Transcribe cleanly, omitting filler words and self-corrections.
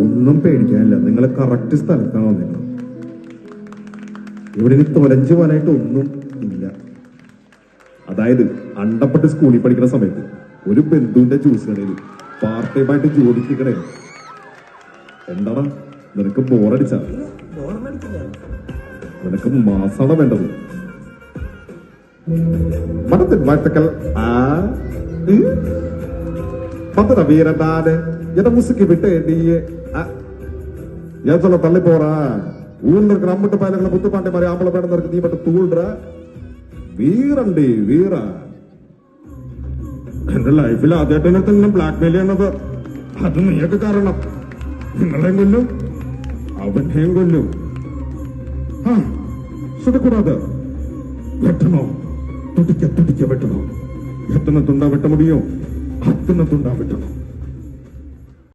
ഒന്നും പേടിക്കാനില്ല, നിങ്ങൾ കറക്റ്റ് സ്ഥലത്താണ് വന്നിട്ടുള്ളത്. ഇവിടെ ഇനി തൊലഞ്ചു പോകാനായിട്ട് ഒന്നും ഇല്ല. അതായത് അണ്ടപ്പെട്ട് സ്കൂളിൽ പഠിക്കുന്ന സമയത്ത് ഒരു ബന്ധുവിന്റെ ജ്യൂസ് കടയിൽ പാർട്ട് ടൈം ആയിട്ട് ജോലിക്ക് കടയിൽ. എന്താണ് നിനക്ക് ബോറടിച്ച? നിനക്ക് മാസാണ് വേണ്ടത്. മനത്തിൽ வீரடானு எதை முசுக்கி விட்டு நீ ஏன் சொல்ல தள்ளி போற? ஊர்ல இருக்கிற அம்மட்டு பயணங்களை முத்துப்பாண்டி மாதிரி ஆம்பளை பயணம் இருக்கு, நீ மட்டும் தூள்ற. വീരണ്ടേ വീര. എന്റെ ലൈഫിൽ ആദ്യമായിട്ട് തന്നെ ബ്ലാക്ക് മെയിൽ ചെയ്യുന്നത് അത് നീയൊക്കെ കാരണം. നിങ്ങളെയും കൊല്ലും അവനെയും കൊല്ലും. സുഖക്കൂടാതെ വെട്ടണോ? തുടിക്ക തുടിക്ക വെട്ടണോ? എത്തന തുണ്ടാ വെട്ട മുടിയോ? അത്തന തുണ്ടാ വെട്ടണോ?